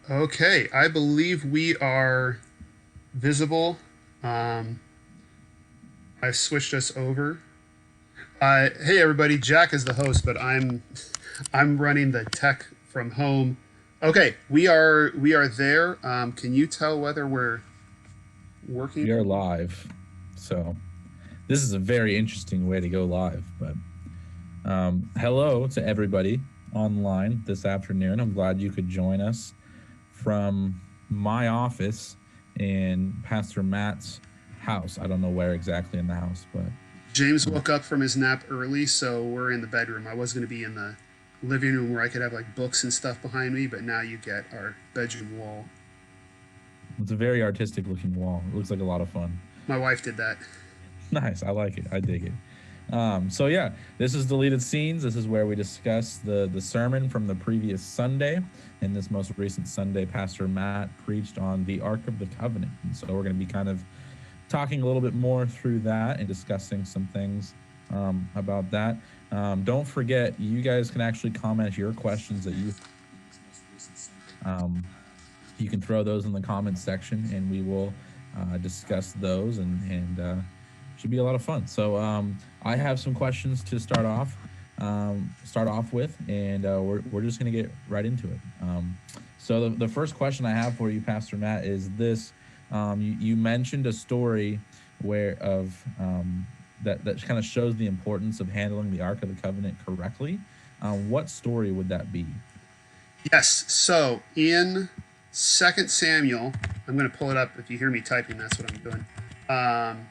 Okay, I believe we are visible. Um, I've switched us over. Hey everybody, Jack is the host, but I'm running the tech from home. Okay, we are there. Can you tell whether we're We working? are live. So this is a very interesting way to go live. But hello to everybody online this afternoon. I'm glad you could join us from my office in Pastor Matt's house. I don't know where exactly in the house, but James uh, woke up from his nap early, so we're in the bedroom. I was going to be in the living room where I could have like books and stuff behind me, but now you get our bedroom wall. it's a very artistic looking wall. It looks like a lot of fun. My wife did that. Nice. I like it. I dig it. So yeah, this is deleted scenes. This is where we discuss the sermon from the previous Sunday. In this most recent Sunday, Pastor Matt preached on the Ark of the Covenant, and so we're going to be kind of talking a little bit more through that and discussing some things about that. Don't forget, you guys can actually comment your questions that you you can throw those in the comments section, and we will discuss those, and should be a lot of fun. So I have some questions to start off with, and we're just gonna get right into it. So the first question I have for you, Pastor Matt, is this: you mentioned a story where of that kind of shows the importance of handling the Ark of the Covenant correctly. What story would that be? Yes. So in Second Samuel, I'm going to pull it up. If you hear me typing, that's what I'm doing. Um,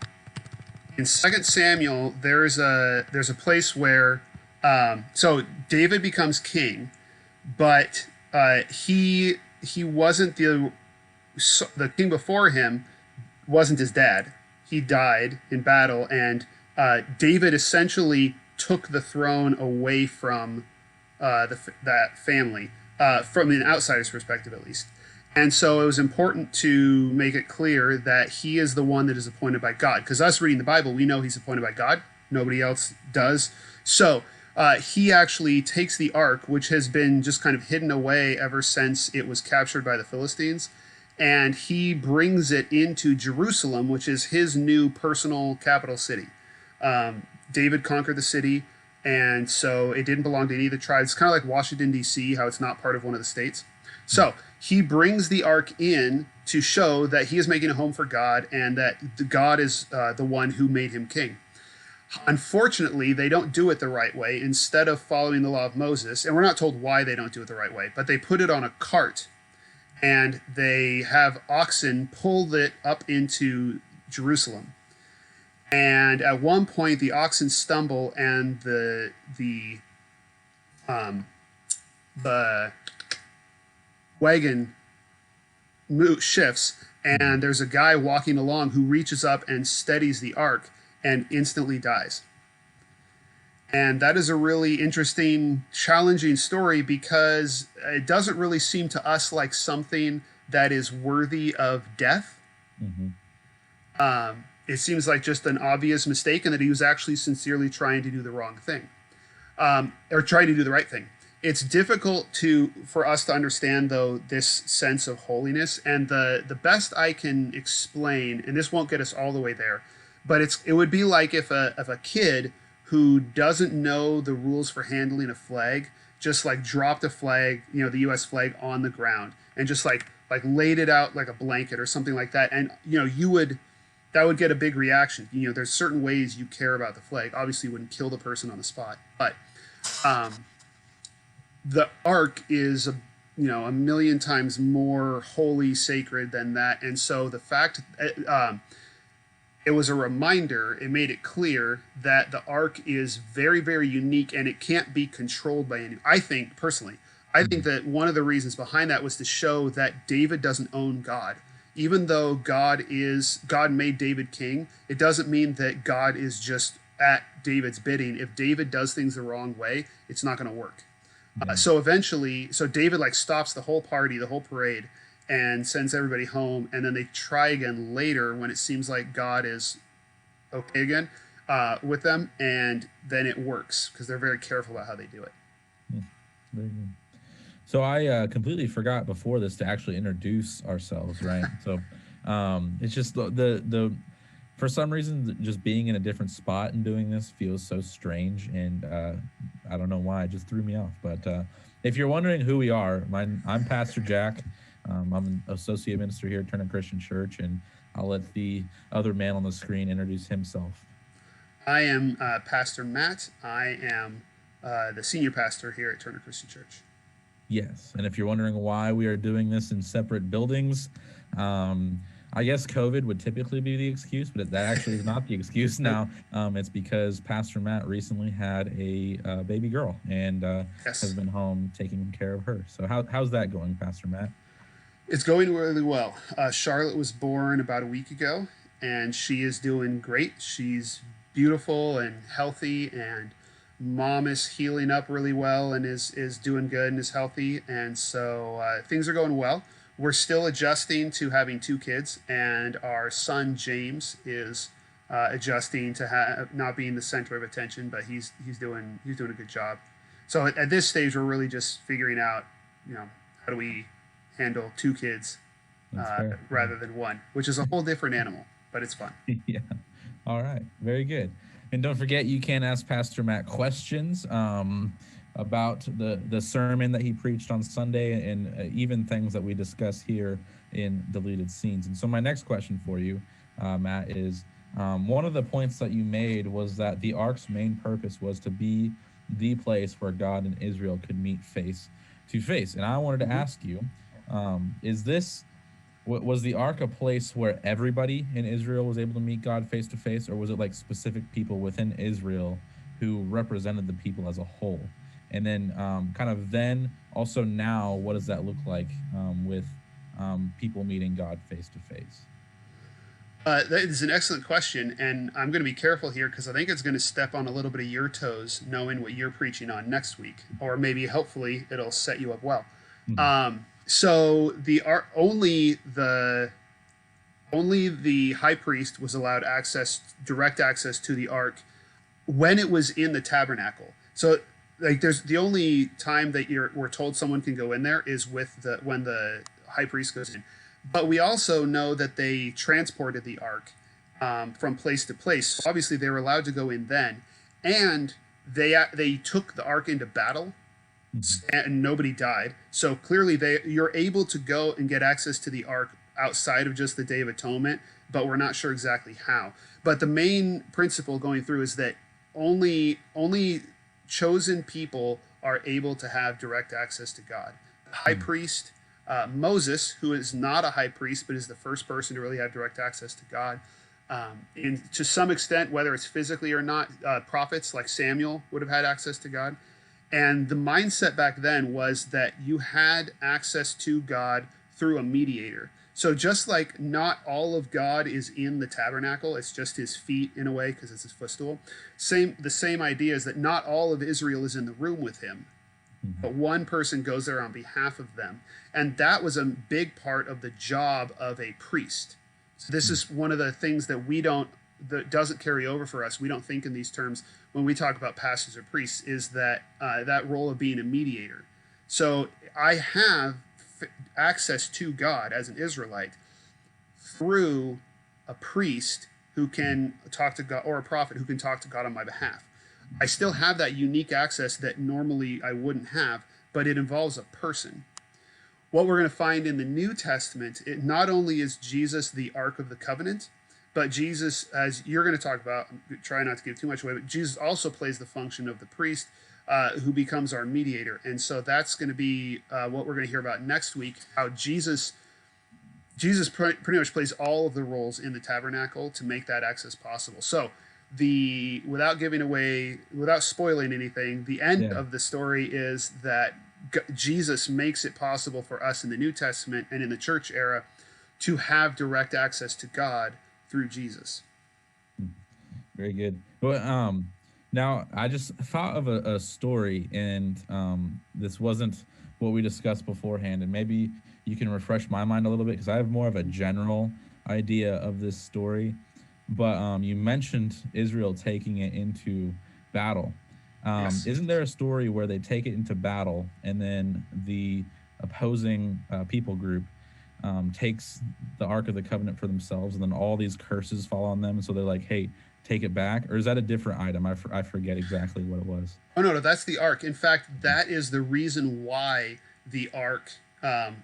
in Second Samuel, there's a place where so David becomes king, but he wasn't the king before him wasn't his dad. He died in battle, and David essentially took the throne away from that family, from an outsider's perspective at least. And so it was important to make it clear that he is the one that is appointed by God. Because us reading the Bible, we know he's appointed by God. Nobody else does. So he actually takes the ark, which has been just kind of hidden away ever since it was captured by the Philistines, and he brings it into Jerusalem, which is his new personal capital city. David conquered the city, and so it didn't belong to any of the tribes. It's kind of like Washington D.C., how it's not part of one of the states. So he brings the ark in to show that he is making a home for God, and that God is the one who made him king. Unfortunately, they don't do it the right way. Instead of following the law of Moses, and we're not told why they don't do it the right way, but they put it on a cart and they have oxen pull it up into Jerusalem. And at one point, the oxen stumble, and um, the wagon shifts, and there's a guy walking along who reaches up and steadies the ark and instantly dies. And that is a really interesting, challenging story because it doesn't really seem to us like something that is worthy of death. Mm-hmm. It seems like just an obvious mistake, and that he was actually sincerely trying to do the wrong thing, or trying to do the right thing. It's difficult for us to understand though this sense of holiness, and the best I can explain, and this won't get us all the way there, but it would be like if a kid who doesn't know the rules for handling a flag just like dropped a flag, the U.S. flag on the ground, and just like laid it out like a blanket or something like that, and you would that would get a big reaction. There's certain ways you care about the flag. Obviously, you wouldn't kill the person on the spot, but um, the ark is a million times more holy, sacred than that. And so the fact it was a reminder, it made it clear that the ark is very, very unique, and it can't be controlled by anyone. I think personally, I think that one of the reasons behind that was to show that David doesn't own God. Even though God made David king, it doesn't mean that God is just at David's bidding. If David does things the wrong way, it's not going to work. Yeah. So eventually, David like stops the whole party, the whole parade, and sends everybody home. And then they try again later when it seems like God is okay again with them, and then it works because they're very careful about how they do it. Yeah. Very good. So I completely forgot before this to actually introduce ourselves, right? So it's just the for some reason just being in a different spot and doing this feels so strange, and I don't know why, it just threw me off. But if you're wondering who we are, I'm Pastor Jack. I'm an associate minister here at Turner Christian Church, and I'll let the other man on the screen introduce himself. I am Pastor Matt. I am the senior pastor here at Turner Christian Church. Yes, and if you're wondering why we are doing this in separate buildings, I guess COVID would typically be the excuse, but that actually is not the excuse now. It's because Pastor Matt recently had a baby girl and Yes. has been home taking care of her. So how's that going, Pastor Matt? It's going really well. Charlotte was born about a week ago, and she is doing great. She's beautiful and healthy, and mom is healing up really well and is doing good and is healthy. And so things are going well. We're still adjusting to having two kids, and our son James is adjusting to not being the center of attention, but he's doing a good job. So at this stage, we're really just figuring out, how do we handle two kids rather than one, which is a whole different animal, but it's fun. Yeah. All right. Very good. And don't forget, you can ask Pastor Matt questions about the sermon that he preached on Sunday, and even things that we discuss here in Deleted Scenes. And so my next question for you, Matt, is one of the points that you made was that the Ark's main purpose was to be the place where God and Israel could meet face to face. And I wanted to ask you, was the Ark a place where everybody in Israel was able to meet God face to face, or was it like specific people within Israel who represented the people as a whole? And then then also now, what does that look like with people meeting God face to face? That is an excellent question, and I'm going to be careful here because I think it's going to step on a little bit of your toes, knowing what you're preaching on next week, or maybe hopefully it'll set you up well. Mm-hmm. So only the high priest was allowed direct access to the ark when it was in the tabernacle. So there's the only time that we're told someone can go in there is when the high priest goes in. But we also know that they transported the ark from place to place. So obviously they were allowed to go in then, and they took the ark into battle. And nobody died. So clearly you're able to go and get access to the ark outside of just the Day of Atonement, but we're not sure exactly how. But the main principle going through is that only chosen people are able to have direct access to God. The high priest, Moses, who is not a high priest, but is the first person to really have direct access to God. And to some extent, whether it's physically or not, prophets like Samuel would have had access to God. And the mindset back then was that you had access to God through a mediator. So just like not all of God is in the tabernacle, it's just his feet in a way because it's his footstool. The same idea is that not all of Israel is in the room with him, but one person goes there on behalf of them. And that was a big part of the job of a priest. So this is one of the things that doesn't carry over for us. We don't think in these terms when we talk about pastors or priests, is that role of being a mediator. So I have access to God as an Israelite through a priest who can talk to God, or a prophet who can talk to God on my behalf. I still have that unique access that normally I wouldn't have, but it involves a person. What we're going to find in the New Testament, it not only is Jesus the Ark of the Covenant, but Jesus, as you're going to talk about, try not to give too much away, but Jesus also plays the function of the priest who becomes our mediator. And so that's going to be what we're going to hear about next week, how Jesus pretty much plays all of the roles in the tabernacle to make that access possible. So without spoiling anything, the end of the story is that Jesus makes it possible for us in the New Testament and in the church era to have direct access to God through Jesus. Very good. Well, now I just thought of a story, and this wasn't what we discussed beforehand, and maybe you can refresh my mind a little bit because I have more of a general idea of this story. But you mentioned Israel taking it into battle, Yes. Isn't there a story where they take it into battle and then the opposing people group takes the Ark of the Covenant for themselves, and then all these curses fall on them? So they're like, "Hey, take it back," or is that a different item? I forget exactly what it was. Oh no, no, that's the ark. In fact, that is the reason why the ark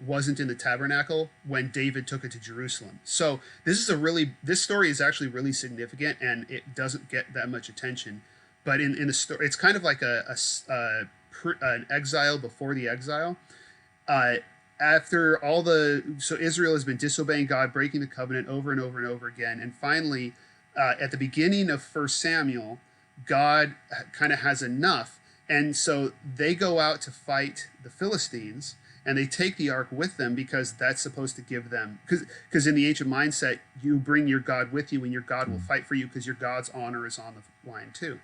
wasn't in the tabernacle when David took it to Jerusalem. So this story is actually really significant, and it doesn't get that much attention. But in the story, it's kind of like an exile before the exile. Uh, After all so Israel has been disobeying God, breaking the covenant over and over and over again, and finally, at the beginning of First Samuel, God kind of has enough, and so they go out to fight the Philistines, and they take the ark with them because that's supposed to give them, because in the ancient mindset, you bring your God with you, and your God will fight for you because your God's honor is on the line too.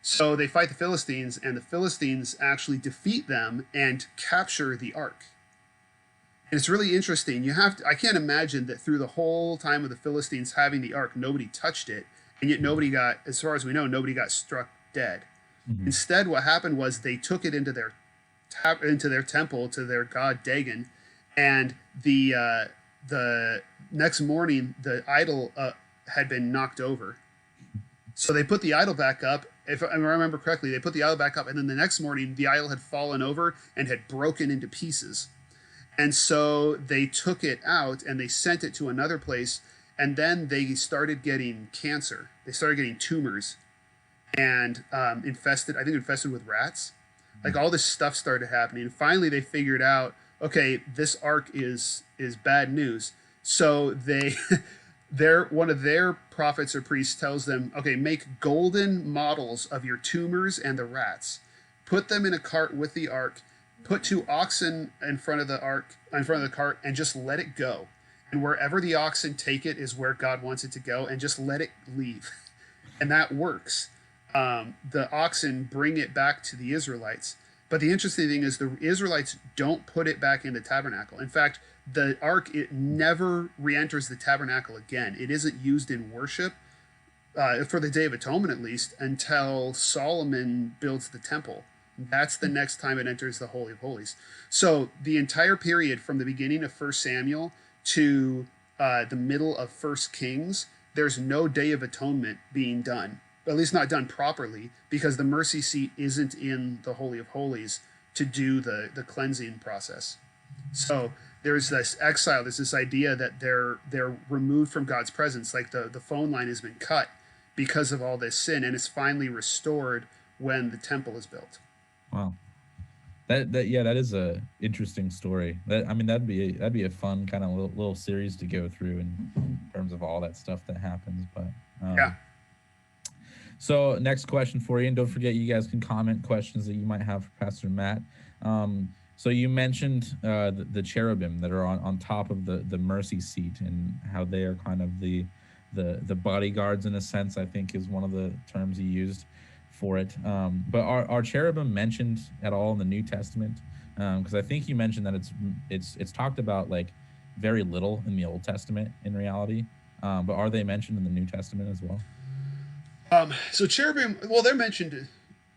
So they fight the Philistines, and the Philistines actually defeat them and capture the ark. And it's really interesting. I can't imagine that through the whole time of the Philistines having the ark, nobody touched it, and yet nobody got, as far as we know, nobody got struck dead. Mm-hmm. Instead, what happened was they took it into their temple to their god Dagon, and the next morning the idol had been knocked over. So they put the idol back up. If I remember correctly, they put the idol back up, and then the next morning the idol had fallen over and had broken into pieces. And so they took it out and they sent it to another place, and then they started getting cancer. They started getting tumors and infested with rats. Like all this stuff started happening. And finally they figured out, okay, this ark is bad news. So they one of their prophets or priests tells them, okay, make golden models of your tumors and the rats. Put them in a cart with the ark, put 2 oxen in front of the cart, and just let it go. And wherever the oxen take it is where God wants it to go, and just let it leave. And that works. The oxen bring it back to the Israelites. But the interesting thing is the Israelites don't put it back in the tabernacle. In fact, the ark, it never re-enters the tabernacle again. It isn't used in worship, for the Day of Atonement at least, until Solomon builds the temple. That's the next time it enters the Holy of Holies. So the entire period from the beginning of 1 Samuel to the middle of 1 Kings, there's no Day of Atonement being done, at least not done properly, because the mercy seat isn't in the Holy of Holies to do the cleansing process. So there's this exile, there's this idea that they're removed from God's presence, like the phone line has been cut because of all this sin, and it's finally restored when the temple is built. Wow. That is a interesting story. That'd be a fun kind of little series to go through in terms of all that stuff that happens. But yeah. So next question for you, and don't forget, you guys can comment questions that you might have for Pastor Matt. So you mentioned the cherubim that are on top of the mercy seat, and how they are kind of the bodyguards in a sense, I think is one of the terms he used for it. But are cherubim mentioned at all in the New Testament? Because I think you mentioned that it's talked about like very little in the Old Testament in reality. But are they mentioned in the New Testament as well? So cherubim, well, they're mentioned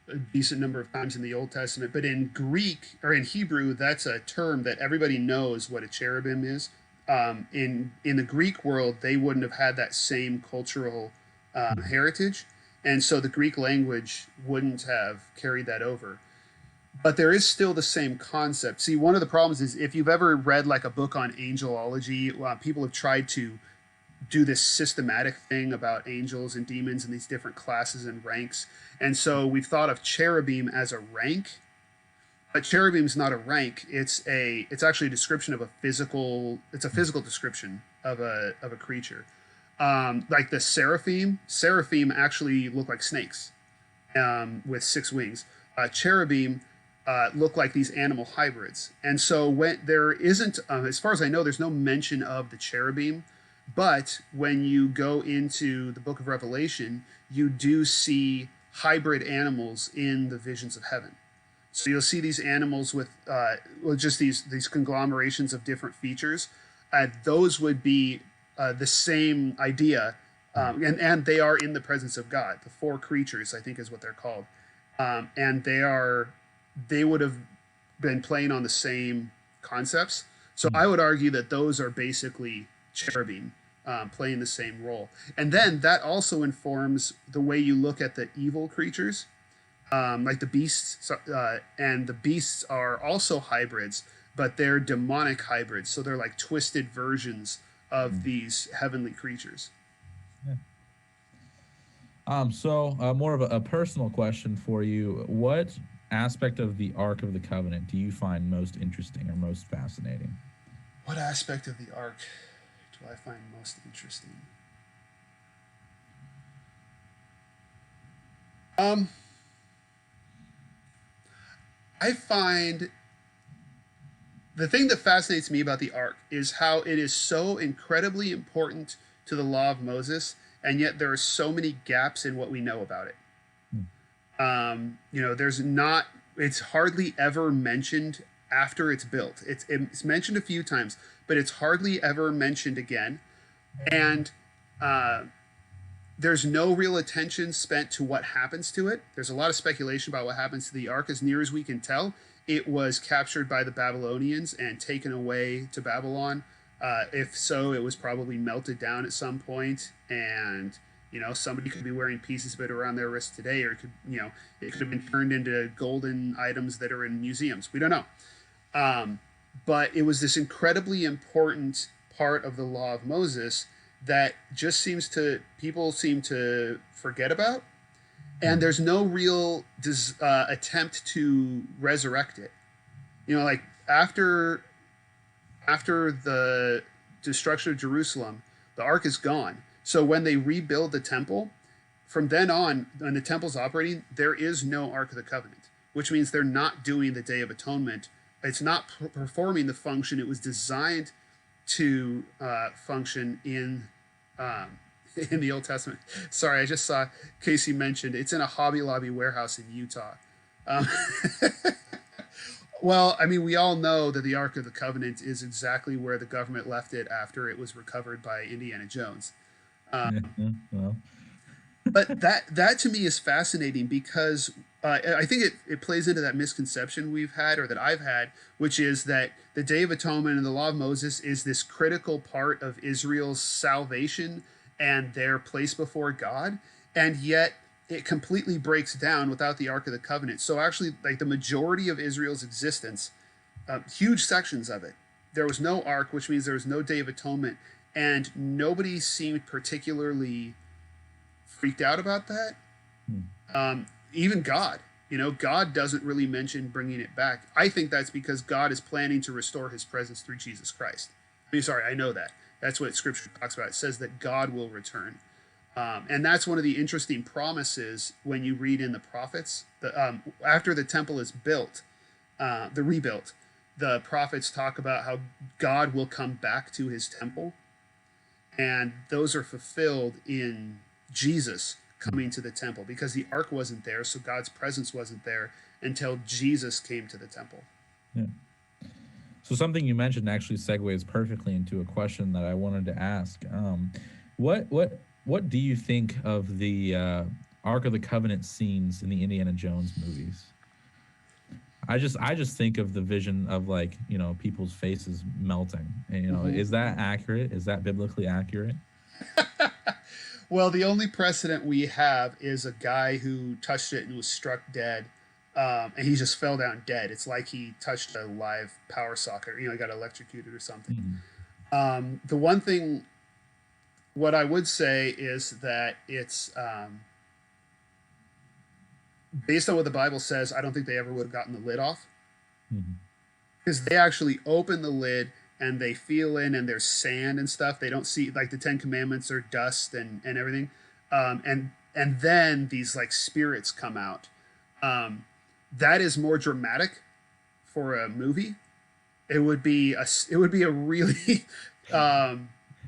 a decent number of times in the Old Testament, but in Greek or in Hebrew, that's a term that everybody knows what a cherubim is. In the Greek world, they wouldn't have had that same cultural heritage, and so the Greek language wouldn't have carried that over. But there is still the same concept. See, one of the problems is if you've ever read like a book on angelology, people have tried to do this systematic thing about angels and demons and these different classes and ranks. And so we've thought of cherubim as a rank, but cherubim's not a rank. It's actually a description of a physical description of a creature. Like the seraphim actually look like snakes with 6 wings. Cherubim look like these animal hybrids. And so when there isn't, as far as I know, there's no mention of the cherubim. But when you go into the book of Revelation, you do see hybrid animals in the visions of heaven. So you'll see these animals with just these conglomerations of different features. Those would be the same idea, and they are in the presence of God. The 4 creatures, I think, is what they're called. And they would have been playing on the same concepts. So Hmm. I would argue that those are basically cherubim playing the same role. And then that also informs the way you look at the evil creatures, like the beasts, and the beasts are also hybrids, but they're demonic hybrids. So they're like twisted versions of Hmm. these heavenly creatures. Yeah. So more of a personal question for you. What aspect of the Ark of the Covenant do you find most interesting or most fascinating? What aspect of the arc do I find most interesting? Um, I find the thing that fascinates me about the ark is how it is so incredibly important to the law of Moses, and yet there are so many gaps in what we know about it. Hmm. There's not, it's hardly ever mentioned after it's built. It's mentioned a few times, but it's hardly ever mentioned again. And uh, there's no real attention spent to what happens to it. There's a lot of speculation about what happens to the ark. As near as we can tell, it was captured by the Babylonians and taken away to Babylon. If so, it was probably melted down at some point, and somebody could be wearing pieces of it around their wrist today, or it could have been turned into golden items that are in museums. We don't know. Um, but it was this incredibly important part of the law of Moses that just people seem to forget about, and Hmm. there's no real attempt to resurrect it. Like after the destruction of Jerusalem, the ark is gone. So when they rebuild the temple, from then on, when the temple's operating, there is no Ark of the Covenant, which means they're not doing the Day of Atonement. It's not performing the function it was designed to function um, in the Old Testament. Sorry, I just saw Casey mentioned it's in a Hobby Lobby warehouse in Utah. Um, well, I mean, we all know that the Ark of the Covenant is exactly where the government left it after it was recovered by Indiana Jones. Yeah, yeah, well, But that to me is fascinating because I think it plays into that misconception we've had, or that I've had, which is that the Day of Atonement and the Law of Moses is this critical part of Israel's salvation and their place before God, and yet it completely breaks down without the Ark of the Covenant. So actually, like the majority of Israel's existence, huge sections of it, there was no Ark, which means there was no Day of Atonement, and nobody seemed particularly freaked out about that. hmm. Even God, God doesn't really mention bringing it back. I think that's because God is planning to restore his presence through Jesus Christ. I mean, sorry, I know that. That's what scripture talks about. It says that God will return. And that's one of the interesting promises when you read in the prophets. After the temple is built, the rebuilt, the prophets talk about how God will come back to his temple, and those are fulfilled in Jesus coming to the temple, because the ark wasn't there, so God's presence wasn't there until Jesus came to the temple. Yeah. So something you mentioned actually segues perfectly into a question that I wanted to ask. What do you think of the Ark of the Covenant scenes in the Indiana Jones movies? I just think of the vision of, like, people's faces melting. And Mm-hmm. is that accurate? Is that biblically accurate? Well, the only precedent we have is a guy who touched it and was struck dead, and he just fell down dead. It's like he touched a live power socket, he got electrocuted or something. Mhm. The one thing, what I would say is that it's based on what the Bible says. I don't think they ever would have gotten the lid off, Mhm. because they actually open the lid and they feel in, and there's sand and stuff. They don't see, like, the Ten Commandments are dust and everything, and then these like spirits come out. Um, that is more dramatic for a movie. It would be a really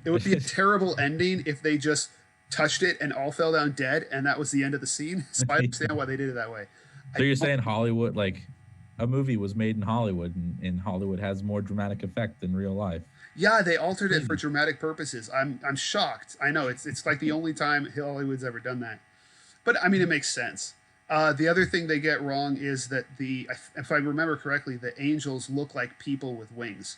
it would be a terrible ending if they just touched it and all fell down dead and that was the end of the scene. So I understand why they did it that way. I So you're don't saying Hollywood, like, a movie was made in Hollywood, and Hollywood has more dramatic effect than real life? Yeah, they altered it for Crazy. dramatic purposes. I'm shocked. I know it's like the only time Hollywood's ever done that. But I mean, it makes sense. The other thing they get wrong is that if I remember correctly, the angels look like people with wings,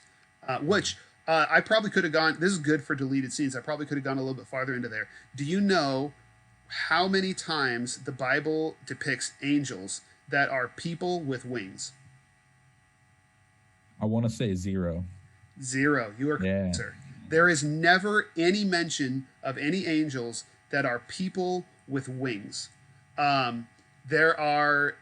which I probably could have gone. This is good for deleted scenes. I probably could have gone a little bit farther into there. Do you know how many times the Bible depicts angels that are people with wings? I want to say 0. Zero. You are Yeah. correct, sir. There is never any mention of any angels that are people with wings. Um, there are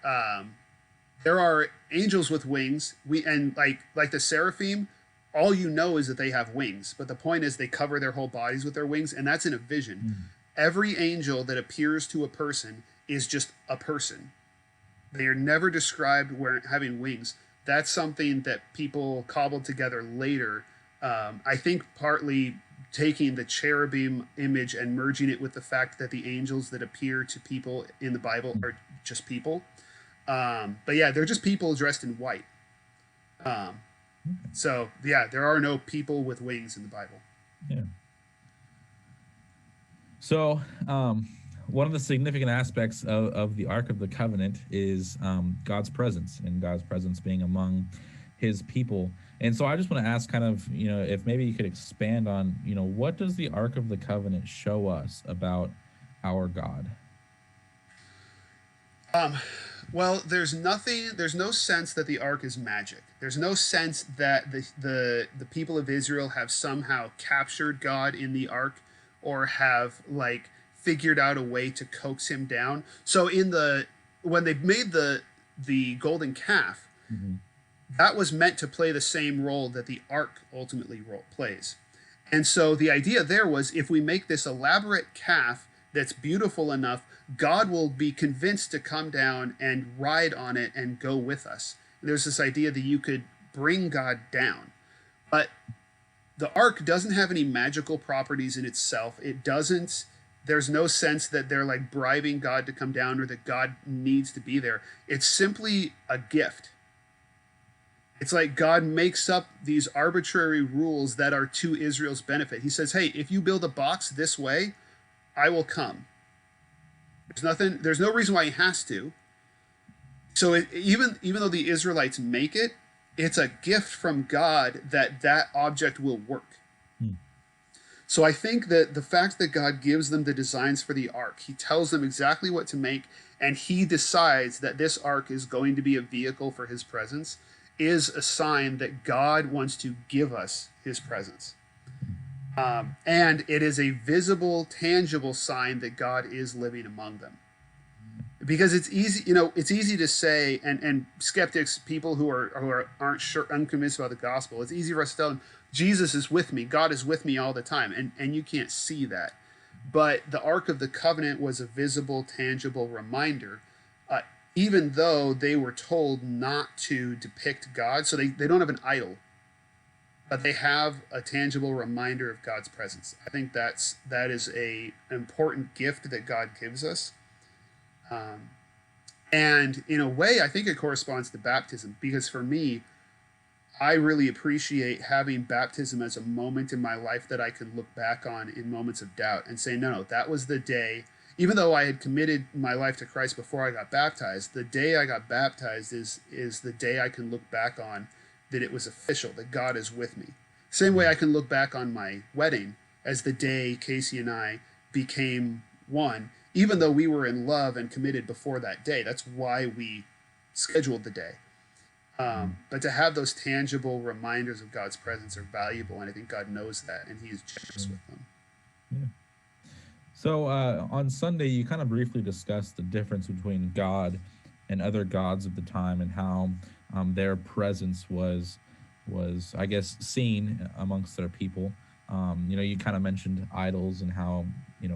there are angels with wings. Like the seraphim, all you know is that they have wings. But the point is they cover their whole bodies with their wings, and that's in a vision. Mm. Every angel that appears to a person is just a person. They are never described having wings. That's something that people cobbled together later. I think partly taking the cherubim image and merging it with the fact that the angels that appear to people in the Bible are just people. But yeah, they're just people dressed in white. Um, so yeah, there are no people with wings in the Bible. Yeah. So, one of the significant aspects of the Ark of the Covenant is God's presence, and God's presence being among his people. And so I just want to ask kind of, if maybe you could expand on, what does the Ark of the Covenant show us about our God? Well, there's no sense that the ark is magic. There's no sense that the people of Israel have somehow captured God in the ark or have like figured out a way to coax him down. So when they made the golden calf, Mm-hmm. that was meant to play the same role that the ark ultimately plays. And so the idea there was, if we make this elaborate calf that's beautiful enough, God will be convinced to come down and ride on it and go with us. And there's this idea that you could bring God down. But the ark doesn't have any magical properties in itself. There's no sense that they're like bribing God to come down or that God needs to be there. It's simply a gift. It's like God makes up these arbitrary rules that are to Israel's benefit. He says, hey, if you build a box this way, I will come. There's no reason why he has to. So even though the Israelites make it, it's a gift from God that object will work. Hmm. So I think that the fact that God gives them the designs for the ark, he tells them exactly what to make, and he decides that this ark is going to be a vehicle for his presence, is a sign that God wants to give us his presence. And it is a visible, tangible sign that God is living among them. Because it's easy to say, and skeptics, people who aren't sure, unconvinced about the gospel, it's easy for us to tell them, Jesus is with me, God is with me all the time, and you can't see that. But the Ark of the Covenant was a visible, tangible reminder, even though they were told not to depict God, so they don't have an idol, but they have a tangible reminder of God's presence. I think that is an important gift that God gives us. And in a way, I think it corresponds to baptism, because for me, I really appreciate having baptism as a moment in my life that I can look back on in moments of doubt and say, no, that was the day. Even though I had committed my life to Christ before I got baptized, the day I got baptized is the day I can look back on that it was official, that God is with me. Same way I can look back on my wedding as the day Casey and I became one, even though we were in love and committed before that day. That's why we scheduled the day. But to have those tangible reminders of God's presence are valuable, and I think God knows that, and he is generous with them. Yeah. So on Sunday, you kind of briefly discussed the difference between God and other gods of the time, and how their presence was, I guess, seen amongst their people. You kind of mentioned idols and how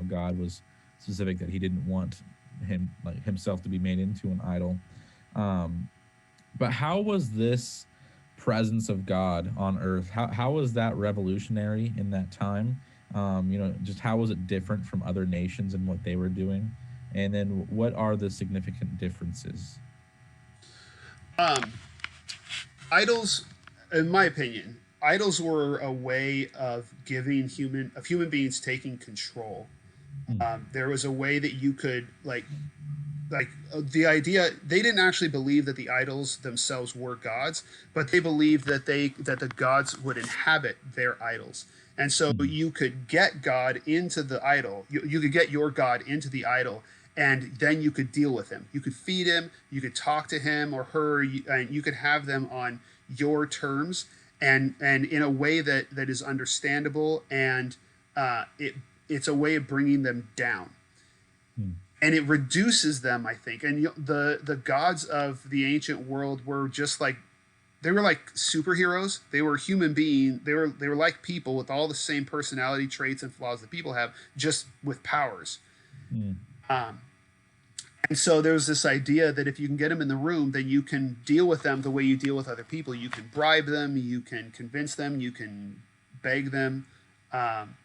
God was specific that he didn't want himself to be made into an idol. But how was this presence of God on earth? How was that revolutionary in that time? Just how was it different from other nations and what they were doing? And then what are the significant differences? Idols, in my opinion, idols were a way of giving human beings taking control. There was a way that you could the idea, they didn't actually believe that the idols themselves were gods, but they believed that the gods would inhabit their idols. And so Mhm. you could get God into the idol. You could get your God into the idol, and then you could deal with him. You could feed him, you could talk to him or her, and you could have them on your terms, and in a way that is understandable, and it's a way of bringing them down, Mhm. and it reduces them, I think. And the gods of the ancient world were just like, they were like superheroes. They were human being. They were like people with all the same personality traits and flaws that people have, just with powers. Mhm. Um, and so there's this idea that if you can get them in the room, then you can deal with them the way you deal with other people. You can bribe them, you can convince them, you can beg them. Um,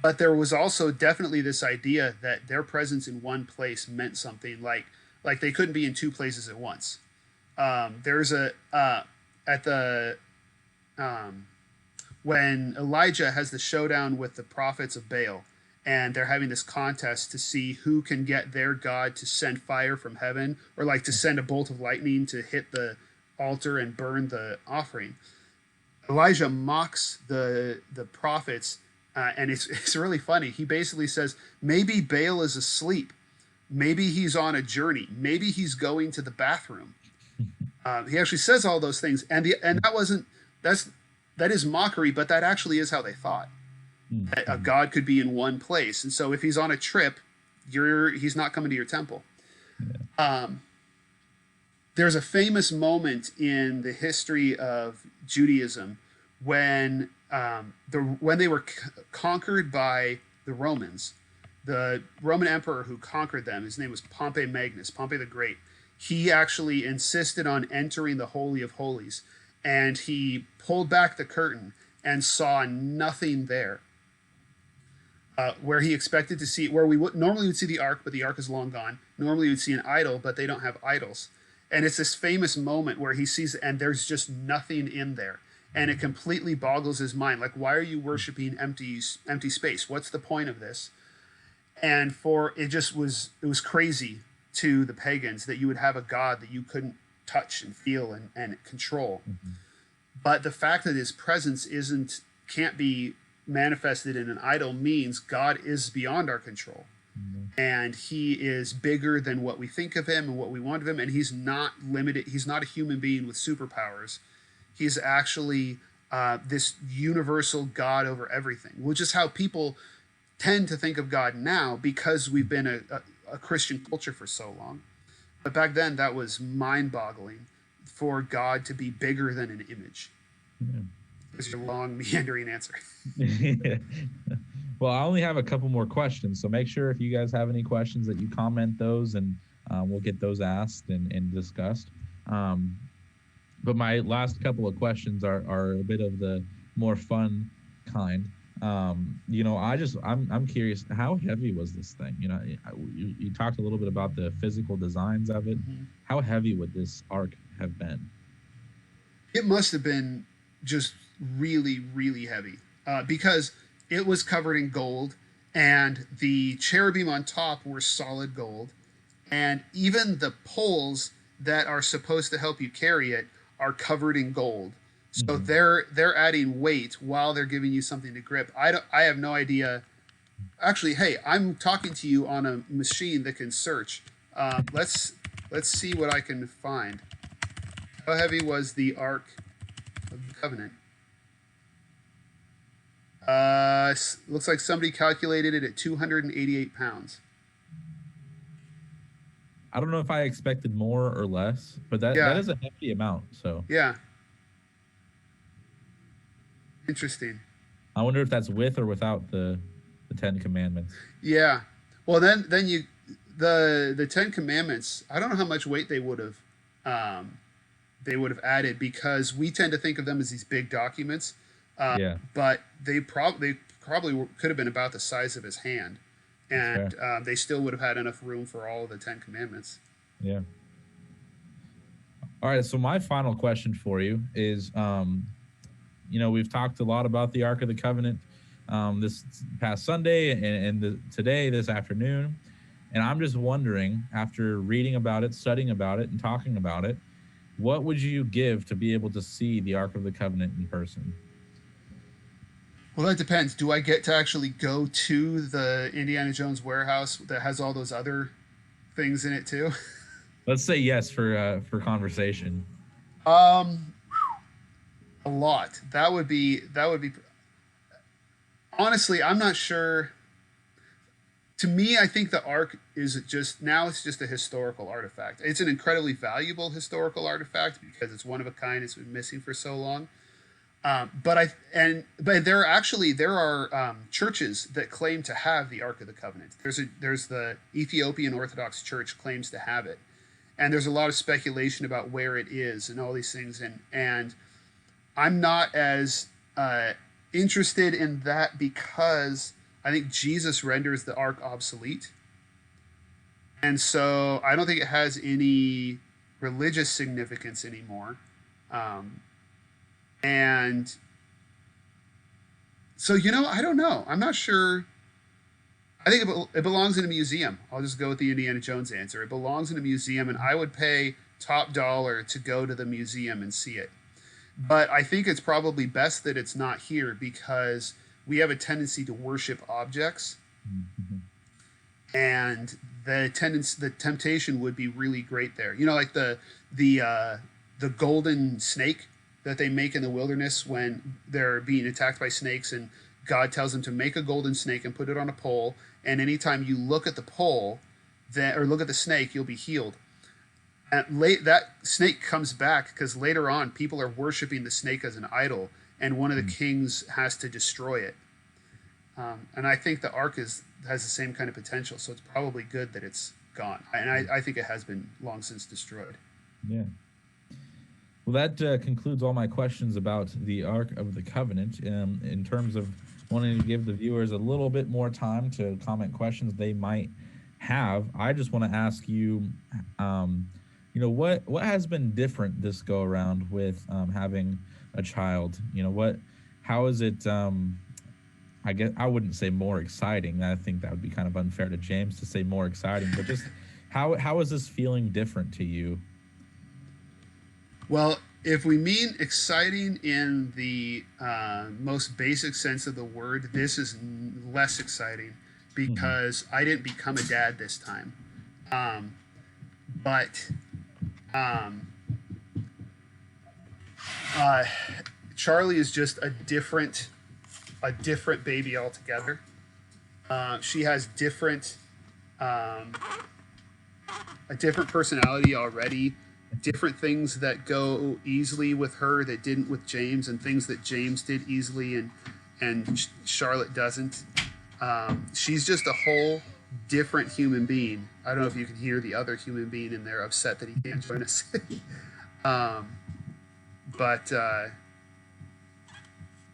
but there was also definitely this idea that their presence in one place meant something, like they couldn't be in two places at once. There's a at the when Elijah has the showdown with the prophets of Baal, and they're having this contest to see who can get their God to send fire from heaven, or like to send a bolt of lightning to hit the altar and burn the offering. Elijah mocks the prophets, and it's really funny. He basically says, maybe Baal is asleep, maybe he's on a journey, maybe he's going to the bathroom. He actually says all those things, and that is mockery, but that actually is how they thought. That a Mhm. god could be in one place, and so if he's on a trip, he's not coming to your temple. Yeah. Um, there's a famous moment in the history of Judaism when when they were conquered by the Romans. The Roman emperor who conquered them, his name was Pompey Magnus, Pompey the Great. He actually insisted on entering the Holy of Holies, and he pulled back the curtain and saw nothing there. Where he expected to see, where we would normally would see the ark, but the ark is long gone. Normally you'd see an idol, but they don't have idols. And it's this famous moment where he sees, and there's just nothing in there, and it completely boggles his mind. Like, why are you worshiping empty space? What's the point of this? And for it was crazy to the pagans that you would have a god that you couldn't touch and feel and control. Mhm. But the fact that his presence isn't can't be manifested in an idol means God is beyond our control, Mhm. and he is bigger than what we think of him and what we want of him, and he's not limited. He's not a human being with superpowers. He's actually this universal God over everything, which is how people tend to think of God now, because we've been a Christian culture for so long. But back then, that was mind-boggling, for God to be bigger than an image. Yeah. It's a long, meandering answer. Well, I only have a couple more questions, so make sure if you guys have any questions that you comment those, and we'll get those asked and discussed. Um, but my last couple of questions are a bit of the more fun kind. I'm curious, how heavy was this thing? You talked a little bit about the physical designs of it. Mm-hmm. How heavy would this arc have been? It must have been just really, really heavy, because it was covered in gold, and the cherubim on top were solid gold, and even the poles that are supposed to help you carry it are covered in gold. So Mhm. they're adding weight while they're giving you something to grip. I have no idea. Actually, hey, I'm talking to you on a machine that can search. Let's see what I can find. How heavy was the Ark of the Covenant? Looks like somebody calculated it at 288 pounds. I don't know if I expected more or less, but that Yeah, is a hefty amount. So yeah, interesting. I wonder if that's with or without the Ten Commandments. Yeah. Well, then you the Ten Commandments. I don't know how much weight um, they would have added, because we tend to think of them as these big documents, Yeah, but they probably could have been about the size of his hand, that's fair. and they still would have had enough room for all of the Ten Commandments. Yeah. All right. So my final question for you is, we've talked a lot about the Ark of the Covenant this past Sunday and today, this afternoon. And I'm just wondering, after reading about it, studying about it, and talking about it, what would you give to be able to see the Ark of the Covenant in person? Well, that depends. Do I get to actually go to the Indiana Jones warehouse that has all those other things in it too? Let's say yes for conversation. Um, a lot. That would be. Honestly, I'm not sure. To me, I think the Ark is just now it's just a historical artifact. It's an incredibly valuable historical artifact because it's one of a kind. It's been missing for so long. But there are churches that claim to have the Ark of the Covenant. There's the Ethiopian Orthodox Church claims to have it, and there's a lot of speculation about where it is and all these things. And I'm not as interested in that because I think Jesus renders the Ark obsolete, and so I don't think it has any religious significance anymore. Um, and So I don't know. I'm not sure. I think it belongs in a museum. I'll just go with the Indiana Jones answer. It belongs in a museum, and I would pay top dollar to go to the museum and see it. But I think it's probably best that it's not here because we have a tendency to worship objects, Mhm. and the temptation would be really great there. Like the golden snake that they make in the wilderness when they're being attacked by snakes, and God tells them to make a golden snake and put it on a pole. And anytime you look at the pole, or look at the snake, you'll be healed. And that snake comes back because later on people are worshiping the snake as an idol, and one of the kings has to destroy it. And I think the Ark has the same kind of potential, so it's probably good that it's gone. And I think it has been long since destroyed. Yeah. Well, that concludes all my questions about the Ark of the Covenant. In terms of wanting to give the viewers a little bit more time to comment questions they might have, I just want to ask you, what has been different this go around with having a child? How is it? I guess I wouldn't say more exciting. I think that would be kind of unfair to James to say more exciting, but just how is this feeling different to you? Well, if we mean exciting in the most basic sense of the word, this is less exciting Hmm. because I didn't become a dad this time. Um, but um, uh, Charlie is just a different baby altogether. She has um, a different personality already, different things that go easily with her that didn't with James, and things that James did easily and Charlotte doesn't. She's just a whole different human being. I don't know if you can hear the other human being in there upset that he can't join us. um, but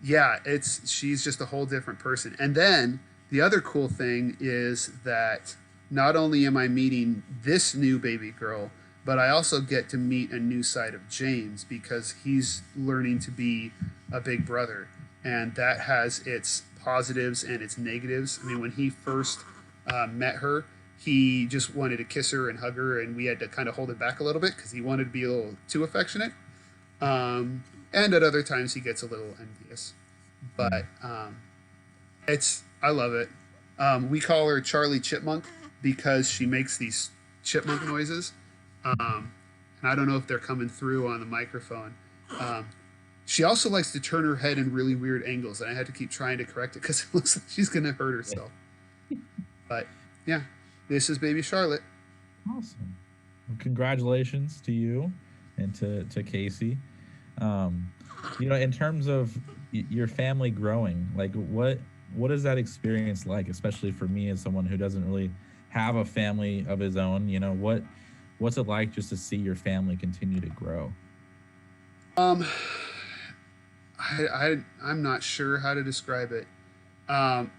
yeah, she's just a whole different person. And then the other cool thing is that not only am I meeting this new baby girl, but I also get to meet a new side of James because he's learning to be a big brother, and that has its positives and its negatives. I mean, when he first met her, he just wanted to kiss her and hug her, and we had to kind of hold it back a little bit because he wanted to be a little too affectionate. Um, and at other times, he gets a little envious. But I love it. We call her Charlie Chipmunk because she makes these chipmunk noises. And I don't know if they're coming through on the microphone. Um, she also likes to turn her head in really weird angles, and I had to keep trying to correct it because it looks like she's going to hurt herself. But yeah, this is baby Charlotte. Awesome. Well, congratulations to you and to Casey. Um, in terms of your family growing, like what is that experience like, especially for me as someone who doesn't really have a family of his own? What's it like just to see your family continue to grow? Um, I'm not sure how to describe it.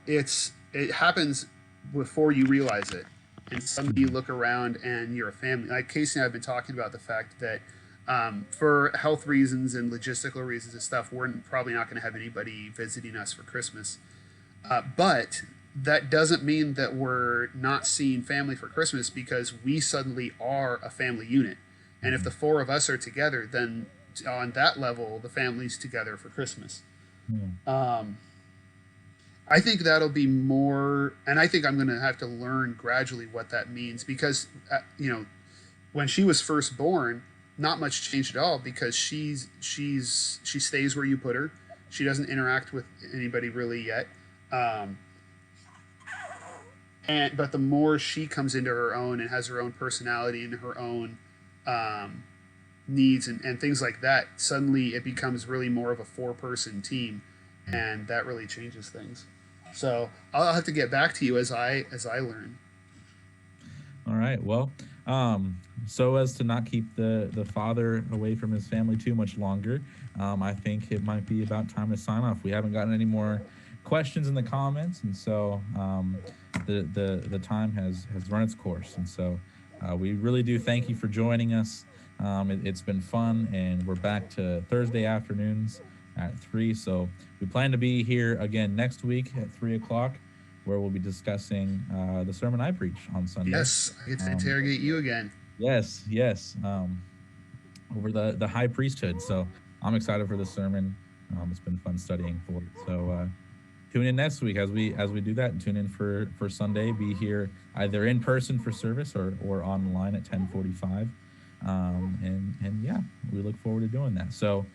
It happens before you realize it, and suddenly you Mhm. look around and you're a family. Like Casey and I have been talking about the fact that for health reasons and logistical reasons and stuff, we're probably not going to have anybody visiting us for Christmas. But that doesn't mean that we're not seeing family for Christmas, because we suddenly are a family unit. And if the four of us are together, then on that level, the family's together for Christmas. Yeah. I think that'll be more, and I think I'm going to have to learn gradually what that means, because, when she was first born, not much changed at all, because she stays where you put her. She doesn't interact with anybody really yet. Um, but the more she comes into her own and has her own personality and her own um, needs and things like that, suddenly it becomes really more of a four-person team, and that really changes things. So I'll have to get back to you as I learn. All right. Well, so as to not keep the father away from his family too much longer, I think it might be about time to sign off. We haven't gotten any more questions in the comments, and so the time has run its course. And so we really do thank you for joining us. It's been fun, and we're back to Thursday afternoons at 3. So we plan to be here again next week at 3 o'clock, where we'll be discussing the sermon I preach on Sunday. Yes, I get to interrogate you again. Yes, over the high priesthood. So I'm excited for the sermon. It's been fun studying for it. So tune in next week as we do that, and tune in for Sunday. Be here either in person for service or online at 10:45. And yeah, we look forward to doing that. So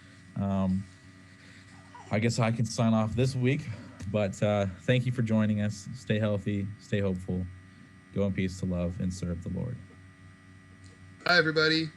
I guess I can sign off this week, but thank you for joining us. Stay healthy, stay hopeful, go in peace to love and serve the Lord. Bye, everybody.